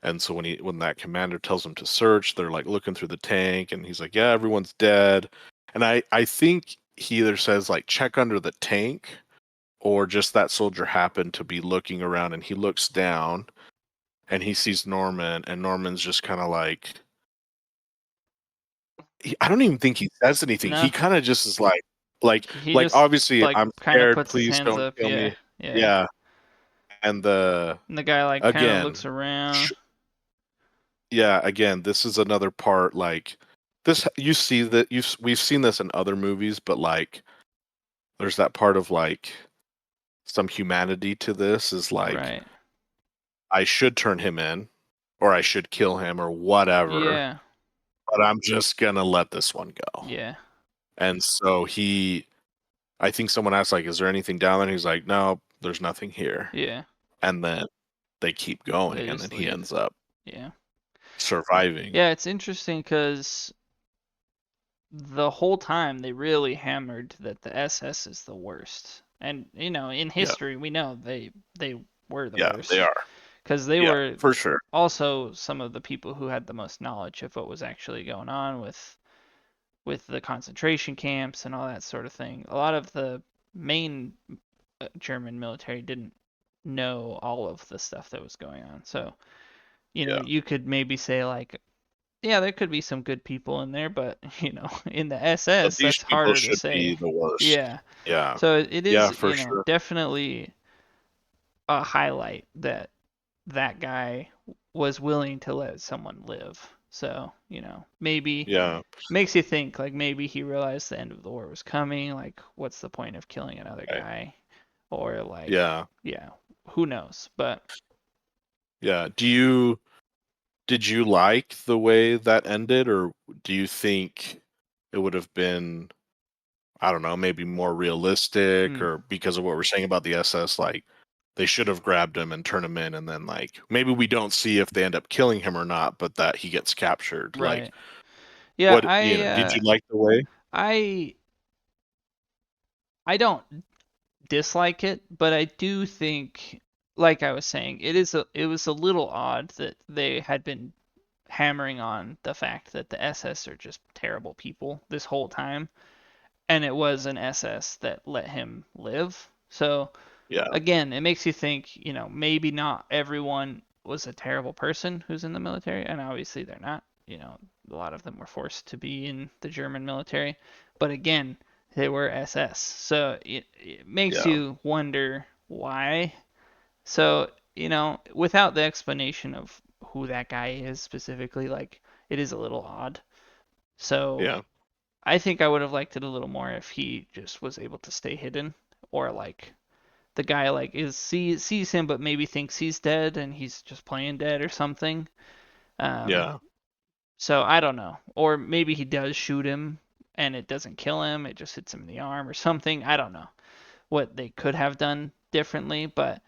and so when that commander tells him to search, they're like looking through the tank, and he's like, "Yeah, everyone's dead." And I think he either says like check under the tank, or just that soldier happened to be looking around, and he looks down, and he sees Norman, and Norman's just kind of like, I don't even think he says anything. no, He kind of just is he like just obviously like I'm kind of scared. puts his Please hands don't up. kill Yeah, me. yeah. Yeah, and And the guy like kind of looks again, around. yeah, again, this is another part like this. You see that we've seen this in other movies, but like there's that part of like some humanity to this is like Right. I should turn him in, or I should kill him, or whatever. Yeah, But I'm just gonna let this one go. yeah, And so I think someone asked, like, is there anything down there? And he's like, no, there's nothing here. yeah. And then they keep They going, and then just he leave. ends up Yeah, surviving. yeah. It's interesting because the whole time they really hammered that the SS is the worst. And in Yeah, history we know they were the yeah, they worst are. because they Yeah, were for sure. also some of the people who had the most knowledge of what was actually going on with the concentration camps and all that sort of thing. A lot of the main German military didn't know all of the stuff that was going on. So, Yeah. you could maybe say like yeah, there could be some good people in there, but in the But SS, these that's people harder to should be say. the worst. Yeah. Yeah. So it Yeah, is, for sure. definitely a highlight that that guy was willing to let someone live. So, maybe Yeah. makes you think like maybe he realized the end of the war was coming, like what's the point of killing another Okay. guy? Or like, Yeah. yeah, who knows? But Yeah. Did you like the way that ended, or do you think it would have been, I don't know, maybe more realistic, mm, or because of what we're saying about the SS, like they should have grabbed him and turned him in, and then like maybe we don't see if they end up killing him or not, but that he gets captured. Like right. Yeah, what, did you like the way? I I don't dislike it, but I do think, like I was saying, it was a little odd that they had been hammering on the fact that the SS are just terrible people this whole time, and it was an SS that let him live. So Yeah, again, it makes you think, maybe not everyone was a terrible person who's in the military, and obviously they're not. A lot of them were forced to be in the German military, but again, they were SS, so it makes yeah, you wonder why. So, without the explanation of who that guy is specifically, like, it is a little odd. So, yeah, I think I would have liked it a little more if he just was able to stay hidden, or like the guy like sees him but maybe thinks he's dead and he's just playing dead or something. Um, yeah, So I don't know. Or maybe he does shoot him and it doesn't kill him, it just hits him in the arm or something. I don't know what they could have done differently, but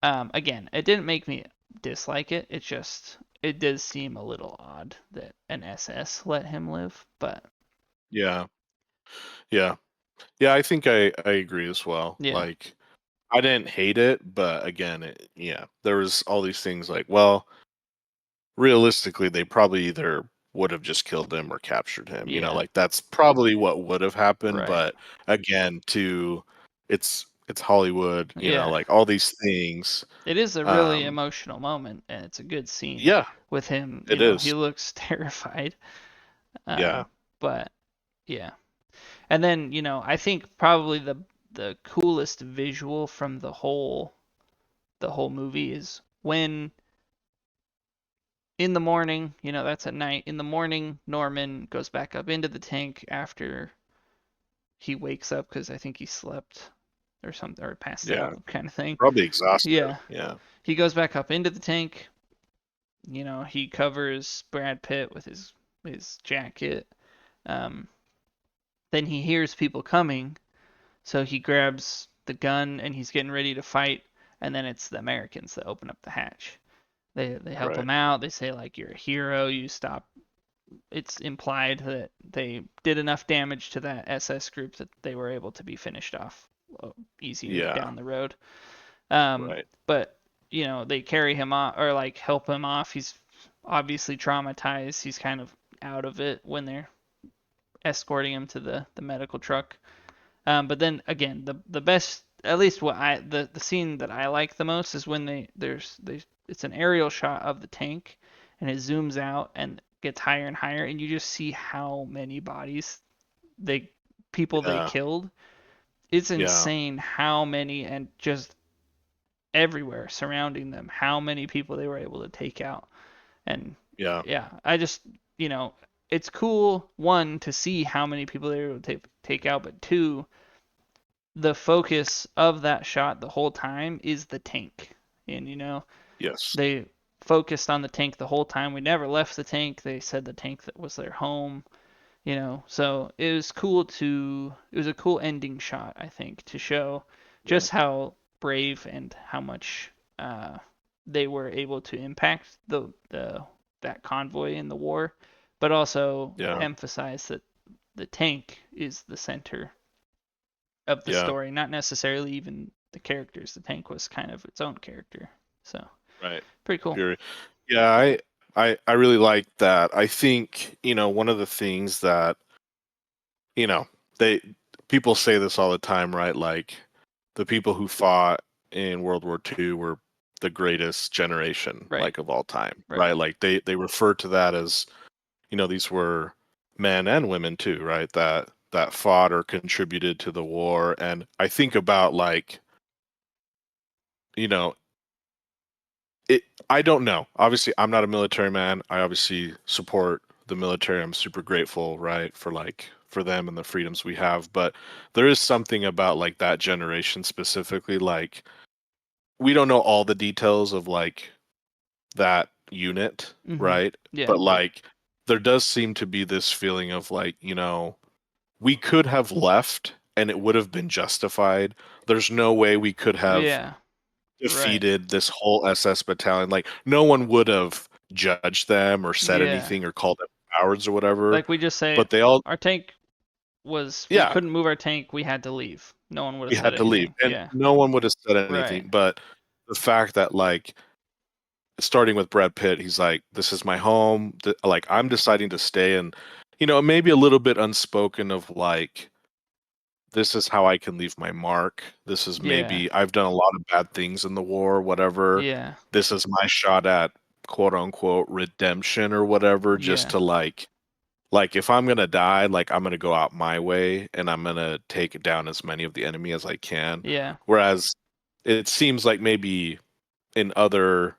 again, it didn't make me dislike it. It just it does seem a little odd that an SS let him live, but Yeah. Yeah. Yeah, I think I agree as well. yeah, Like I didn't hate it, but again, yeah, there was all these things like, well, realistically, they probably either would have just killed him or captured him. yeah, Like that's probably what would have happened. right. But again, it's Hollywood. Yeah. Like all these things. It is a really Um, emotional moment and it's a good scene yeah, with him, it he is. looks terrified. Yeah, But yeah. And then, I think probably the coolest visual from the whole movie is when in the morning, that's at night. In the morning, Norman goes back up into the tank after he wakes up because I think he slept or something or passed yeah, out kind of thing. probably exhausted. Yeah. Yeah, He goes back up into the tank. He covers Brad Pitt with his jacket. Um, then he hears people coming, so he grabs the gun and he's getting ready to fight. And then it's the Americans that open up the hatch. They help right. him out. They say like you're a hero. You stop. It's implied that they did enough damage to that SS group that they were able to be finished off easier Yeah, down the road. Um, right. but they carry him off or like help him off. He's obviously traumatized. He's kind of out of it when they're escorting him to the medical truck. But then again, the best, at least the scene that I like the most is when it's an aerial shot of the tank, and it zooms out and gets higher and higher, and you just see how many bodies they people they Yeah, killed. It's yeah, insane how many and just everywhere surrounding them, how many people they were able to take out. And yeah, yeah, I just, it's cool, one, to see how many people they were able to take out, but two, the focus of that shot the whole time is the tank. And, yes, they focused on the tank the whole time. We never left the tank. They said the tank that was their home, So it was a cool ending shot, I think, to show yeah, just how brave and how much they were able to impact that convoy in the war, but also yeah, emphasize that the tank is the center of the yeah, story, not necessarily even the characters. The tank was kind of its own character. So right. pretty cool. Fury. Yeah, I really like that. I think, one of the things that, you know, they people say this all the time, right? Like the people who fought in World War II were the greatest generation, Right. like of all time, Right. right? Like they refer to that as, these were men and women too, right? That fought or contributed to the war. And I think about like, you know, it I don't know. Obviously, I'm not a military man. I obviously support the military. I'm super grateful, right, for them and the freedoms we have, but there is something about like that generation specifically, like we don't know all the details of like that unit, Mhm. right? Yeah. But like there does seem to be this feeling of like, we could have left and it would have been justified. There's no way we could have Yeah. Right. defeated this whole SS battalion. Like no one would have judged them or said Yeah. anything or called them cowards or whatever. Like we just say But they all, our tank we yeah, couldn't move our tank, we had to leave. No one would have we said had to leave, anything. and Yeah. no one would have said Right. anything. But the fact that like starting with Brad Pitt, he's like, "This is my home. Like I'm deciding to stay," and maybe a little bit unspoken of like this is how I can leave my mark. This is Yeah. maybe I've done a lot of bad things in the war, whatever. Yeah. This is my shot at quote unquote redemption or whatever, just Yeah. to like if I'm gonna die, like I'm gonna go out my way and I'm gonna take down as many of the enemy as I can. Yeah. Whereas it seems like maybe in other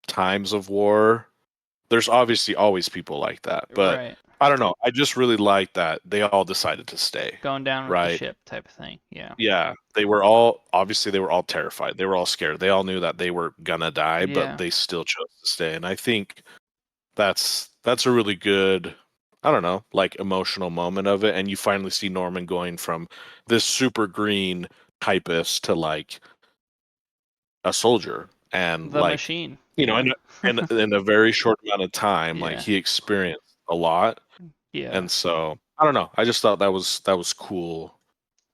times of war, there's obviously always people like that. But Right. I don't know. I just really like that they all decided to stay, Going down with the right? ship type of thing. Yeah. Yeah, they were all terrified. They were all scared. They all knew that they were gonna die, but Yeah. they still chose to stay. And I think that's a really good, I don't know, like emotional moment of it, and you finally see Norman going from this super green typist to like a soldier, and The like, machine. you know, Yeah. in a very short amount of time, like Yeah. he experienced a lot, Yeah. and so I don't know, I just thought that was cool,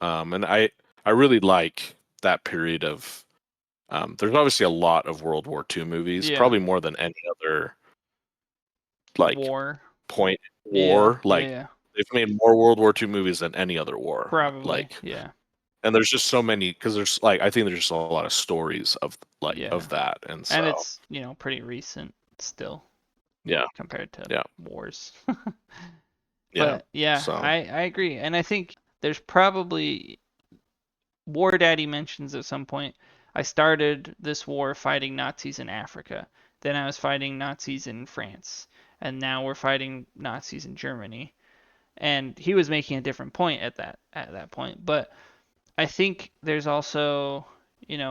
and I really like that period of. There's obviously a lot of World War II movies, Yeah. probably more than any other like War. point Yeah. war. Yeah. Like Yeah. they've made more World War II movies than any other war. Probably. Like, Yeah. and there's just so many because there's like I think there's just a lot of stories of like Yeah. of that, and And so it's, pretty recent still yeah, compared to yeah, wars. yeah. But yeah, So I agree. And I think there's probably War Daddy mentions at some point, I started this war fighting Nazis in Africa. Then I was fighting Nazis in France. And now we're fighting Nazis in Germany. And he was making a different point at that point. But I think there's also,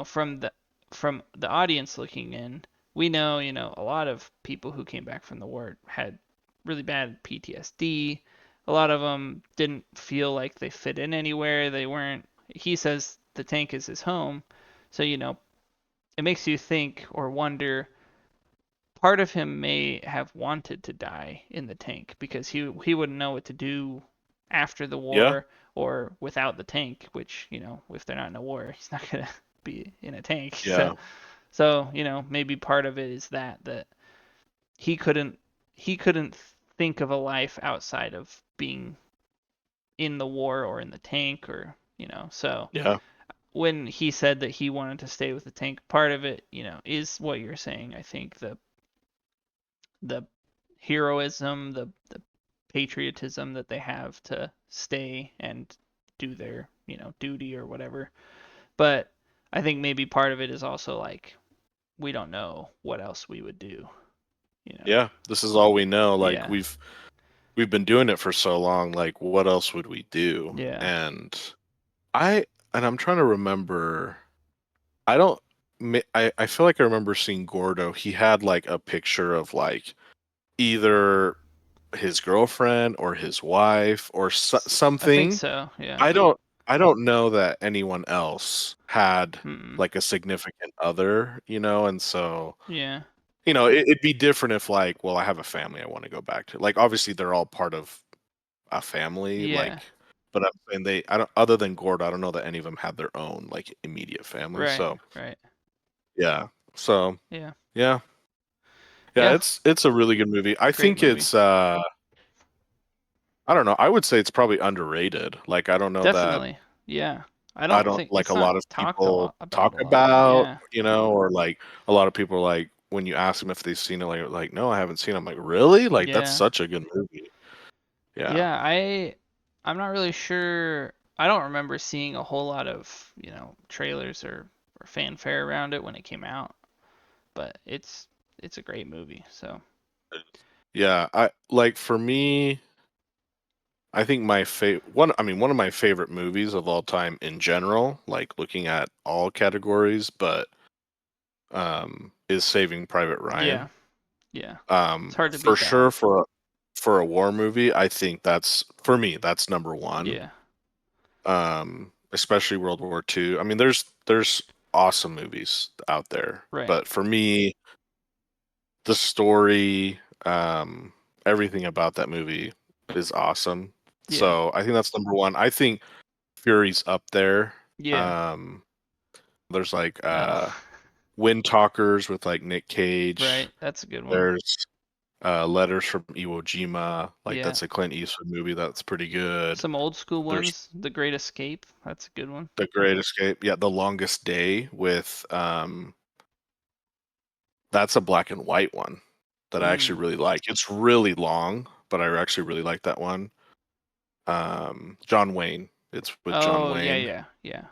from the audience looking in, we know, a lot of people who came back from the war had really bad PTSD. A lot of them didn't feel like they fit in anywhere. They weren't. He says the tank is his home, so it makes you think or wonder. Part of him may have wanted to die in the tank because he wouldn't know what to do after the yeah, war or without the tank, which, if they're not in a war, he's not gonna be in a tank. So yeah, so, maybe part of it is that he couldn't he couldn't think of a life outside of being in the war or in the tank or, so yeah, when he said that he wanted to stay with the tank, part of it, is what you're saying. I think the heroism, the patriotism that they have to stay and do their, duty or whatever. But I think maybe part of it is also like we don't know what else we would do, you know. yeah. This is all we know. Like Yeah. we've been doing it for so long. Like what else would we do? Yeah. I and I'm trying to remember. I don't. I feel like I remember seeing Gordo. He had like a picture of like either his girlfriend or his wife or I think something. so. Yeah. I don't. I don't know that anyone else had Mm. like a significant other, and so Yeah. it'd be different if like, well, I have a family I want to go back to. Like, obviously, they're all part of a family, Yeah. like, but I'm saying I don't. Other than Gordo, I don't know that any of them had their own like immediate family. Right. So Right. yeah. So Yeah. yeah. Yeah, Yeah. it's a really good movie. I Great think movie. it's I don't know. I would say it's probably underrated. Like I don't know that Definitely. Yeah. I I don't don't think like a it's not lot of talked a people lot talk about a lot. about, Yeah. or like a lot of people are like when you ask them if they've seen it, like no, I haven't seen it. I'm like, really? Like that's Yeah. such a good movie. Yeah. Yeah, I'm not really sure. I don't remember seeing a whole lot of, trailers or fanfare around it when it came out, but it's a great movie. So, Yeah, I like for me, I think my one of my favorite movies of all time in general, like looking at all categories, but is Saving Private yeah. Ryan. Yeah. It's hard to For beat that sure one. for a war movie, I think that's for me, that's number one. Yeah. Especially World War II. I mean, there's awesome movies out there, Right. but for me, the story, everything about that movie is awesome. Yeah. So I think that's number one. I think Fury's up there. Yeah. Um, there's like Oh. Wind Talkers with like Nick Cage. Right. That's a good one. There's Letters from Iwo Jima. Like Yeah. that's a Clint Eastwood movie that's pretty good. Some old school There's ones. The Great Escape. That's a good one. The Great Escape. Yeah, The Longest Day with that's a black and white one that I Mm. actually really like. It's really long, but I actually really like that one. John Wayne. It's with John Oh, yeah, Wayne. yeah, yeah.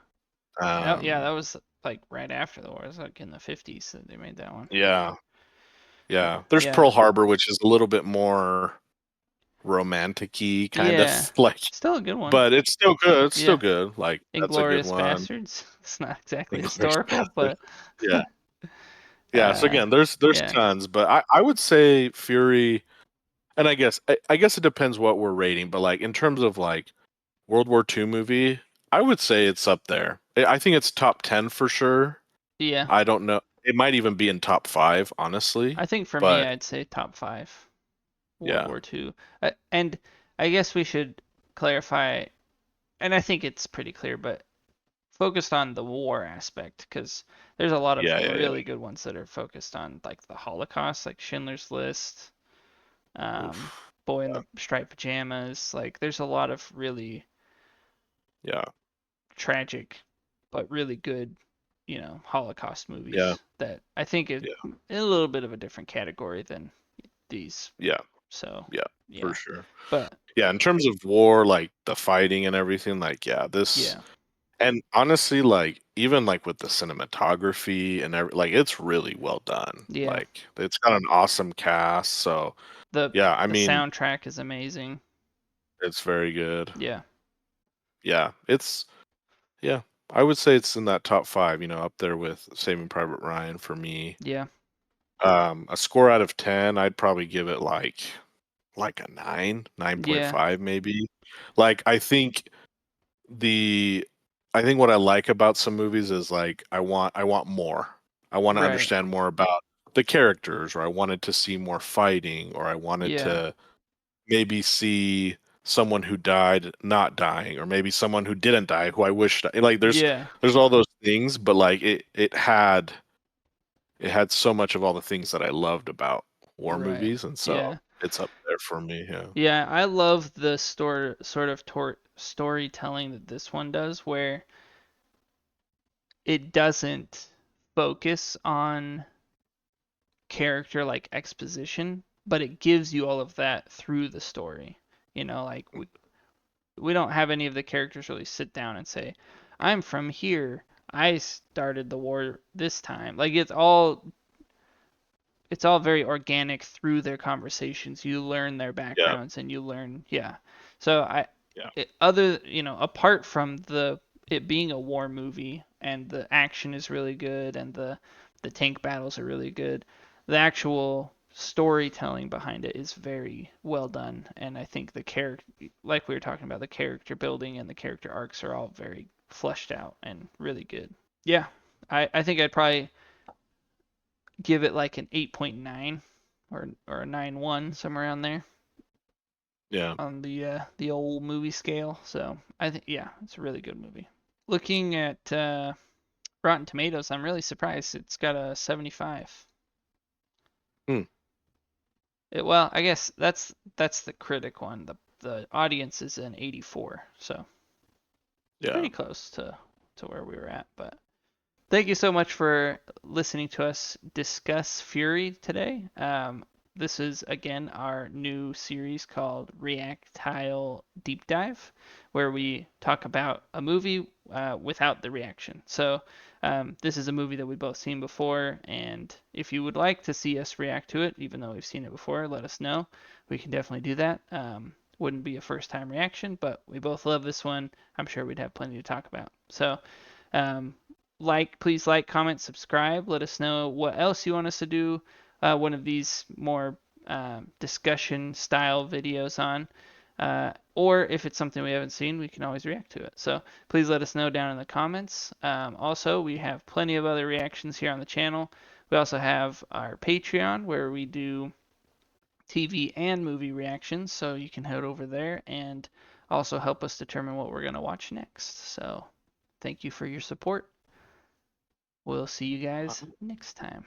Yeah, that Um, was like right after the war. It was like in the 50s that they made that one. yeah, yeah. There's Yeah. Pearl Harbor, which is a little bit more romantic-y kind Yeah. of like, Still a good one. but it's still good. It's still Yeah. good. Like that's a good Inglorious one. Bastards. It's not exactly Inglourious historical, Basterds. but Yeah. Yeah. So again, there's Yeah, tons, but I would say Fury, and I guess it depends what we're rating, but like in terms of like World War II movie, I would say it's up there. I think it's top 10 for sure. yeah. I don't know. It might even be in top 5, honestly. I think for me, But I'd say top five. World yeah, War II. And I guess we should clarify, and I think it's pretty clear, but focused on the war aspect because there's a lot of yeah. really good ones that are focused on like the Holocaust, like Schindler's List, um, Oof. Boy in Yeah, the Striped Pajamas. Like there's a lot of really yeah, tragic but really good, Holocaust yeah, movies that I think is yeah, in a little bit of a different category than these. yeah, So, yeah, for yeah. sure. But Yeah, in terms of war, like the fighting and everything, like yeah, this yeah. and honestly, like even like with the cinematography and like it's really well done. Yeah. Like it's got an awesome cast. So The yeah, I the mean, soundtrack is amazing. it's very good. Yeah. Yeah, it's yeah. I would say it's in that top 5, up there with Saving Private Ryan for me. Yeah. A score out of 10, I'd probably give it like a 9, Yeah. 9.5 maybe. Like the I think what I like about some movies is like I want more. I want to Right. understand more about the characters, or I wanted to see more fighting, or I wanted Yeah. to maybe see someone who died not dying, or maybe someone who didn't die who I wish like Yeah. there's all those things, but like it had so much of all the things that I loved about war Right. movies, and so Yeah. it's up there for me. Yeah. Yeah, I love the sort of storytelling that this one does where it doesn't focus on character like exposition, but it gives you all of that through the story. Like we don't have any of the characters really sit down and say, "I'm from here. I started the war this time." Like it's all very organic through their conversations. You learn their Yeah. backgrounds and you learn, yeah. So Yeah. apart from it being a war movie and the action is really good and the tank battles are really good, the actual storytelling behind it is very well done. And I think the character, like we were talking about, the character building and the character arcs are all very fleshed out and really good. Yeah, I think I'd probably give it like an 8.9 or a 9.1 somewhere around there Yeah. on the old movie scale. So I think yeah, it's a really good movie. Looking at Rotten Tomatoes, I'm really surprised it's got a 75. Hmm. Well, I guess that's the critic one. The audience is an 84, so Yeah. pretty close to where we were at. But thank you so much for listening to us discuss Fury today. This is again our new series called Reactile Deep Dive, where we talk about a movie without the reaction. So, this is a movie that we've both seen before, and if you would like to see us react to it, even though we've seen it before, let us know. We can definitely do that. Wouldn't be a first time reaction, but we both love this one. I'm sure we'd have plenty to talk about. So, um, please like, comment, subscribe. Let us know what else you want us to do. One of these more discussion style videos on. Or if it's something we haven't seen, we can always react to it. So please let us know down in the comments. Also, we have plenty of other reactions here on the channel. We also have our Patreon where we do TV and movie reactions. So you can head over there and also help us determine what we're going to watch next. So thank you for your support. We'll see you guys next time.